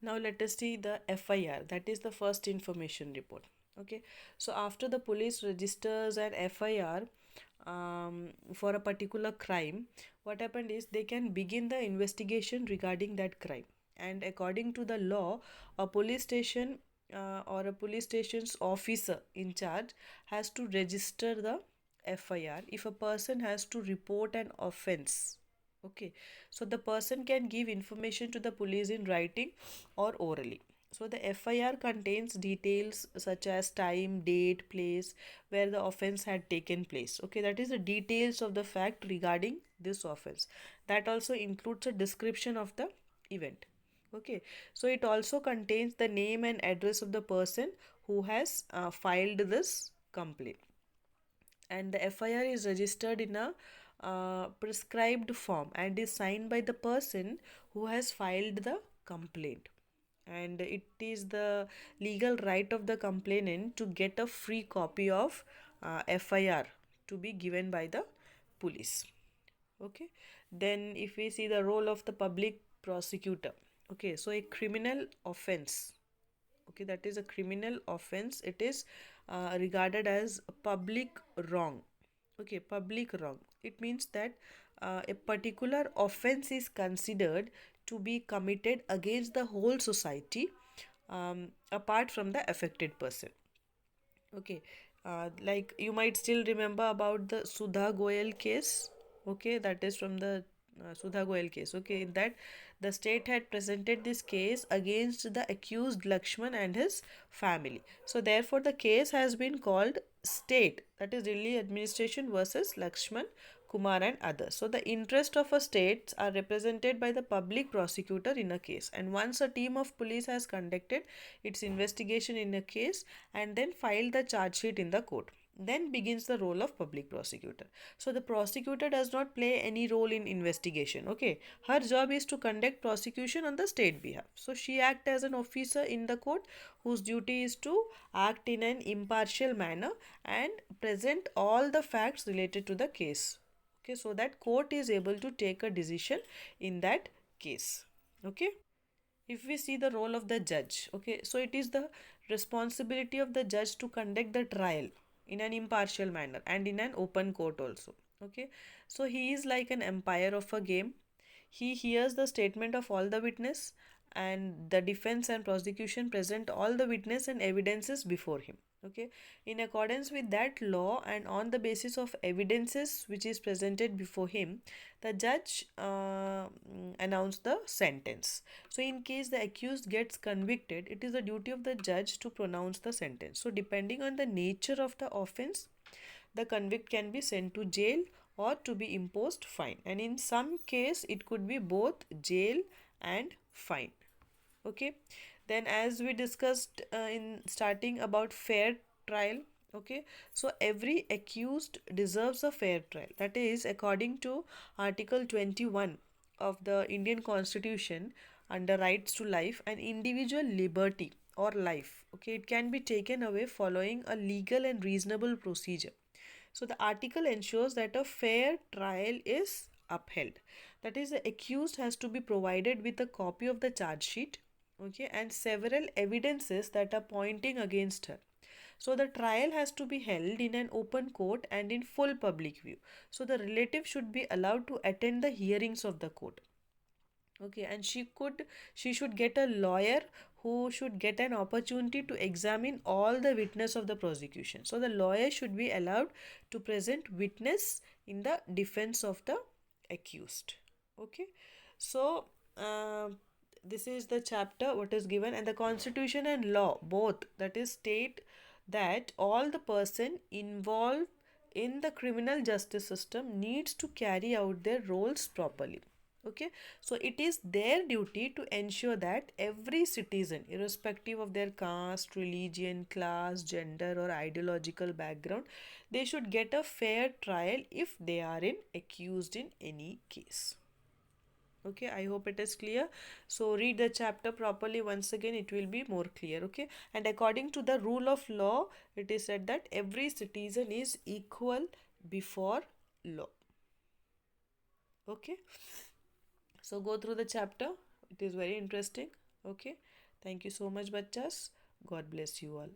Now let us see the FIR, that is the first information report. Okay, so after the police registers an FIR for a particular crime, what happened is they can begin the investigation regarding that crime. And according to the law, a police station or a police station's officer in charge has to register the FIR if a person has to report an offense. Okay, so the person can give information to the police in writing or orally. So the FIR contains details such as time, date, place where the offense had taken place. Okay, that is the details of the fact regarding this offense. That also includes a description of the event. Okay, so it also contains the name and address of the person who has filed this complaint, and the FIR is registered in a prescribed form and is signed by the person who has filed the complaint. And it is the legal right of the complainant to get a free copy of FIR to be given by the police. Okay, then if we see the role of the public prosecutor, okay, so a criminal offense, okay, that is a criminal offense, it is regarded as a public wrong. Okay, public wrong, it means that a particular offense is considered to be committed against the whole society, apart from the affected person. Okay, like you might still remember about the Sudha Goyal case. Okay, that is from the Sudha Goyal case. Okay, in that the state had presented this case against the accused Lakshman and his family. So therefore, the case has been called state, that is Delhi administration versus Lakshman, Kumar and others. So the interest of a state are represented by the public prosecutor in a case. And once a team of police has conducted its investigation in a case and then filed the charge sheet in the court, then begins the role of public prosecutor. So the prosecutor does not play any role in investigation. Okay, her job is to conduct prosecution on the state behalf. So she acts as an officer in the court whose duty is to act in an impartial manner and present all the facts related to the case. Okay, so that court is able to take a decision in that case. Okay, if we see the role of the judge, okay, so it is the responsibility of the judge to conduct the trial in an impartial manner and in an open court also. Okay, so he is like an umpire of a game. He hears the statement of all the witness, and the defense and prosecution present all the witness and evidences before him. Okay, in accordance with that law and on the basis of evidences which is presented before him, the judge announced the sentence. So in case the accused gets convicted, it is the duty of the judge to pronounce the sentence. So depending on the nature of the offense, the convict can be sent to jail or to be imposed fine, and in some case it could be both jail and fine. Okay, then as we discussed in starting about fair trial, okay, so every accused deserves a fair trial, that is according to article 21 of the Indian Constitution. Under rights to life and individual liberty or life, okay, it can be taken away following a legal and reasonable procedure. So the article ensures that a fair trial is upheld. That is, the accused has to be provided with a copy of the charge sheet, okay, and several evidences that are pointing against her. So the trial has to be held in an open court and in full public view. So the relative should be allowed to attend the hearings of the court. Okay, and she should get a lawyer who should get an opportunity to examine all the witness of the prosecution. So the lawyer should be allowed to present witness in the defense of the accused. Okay, so this is the chapter what is given, and the constitution and law both, that is state that all the person involved in the criminal justice system needs to carry out their roles properly. Okay, so it is their duty to ensure that every citizen, irrespective of their caste, religion, class, gender or ideological background, they should get a fair trial if they are accused in any case. Okay, I hope it is clear. So read the chapter properly once again, it will be more clear. Okay, and according to the rule of law, it is said that every citizen is equal before law. Okay, so go through the chapter, it is very interesting. Okay, thank you so much, bachas. God bless you all.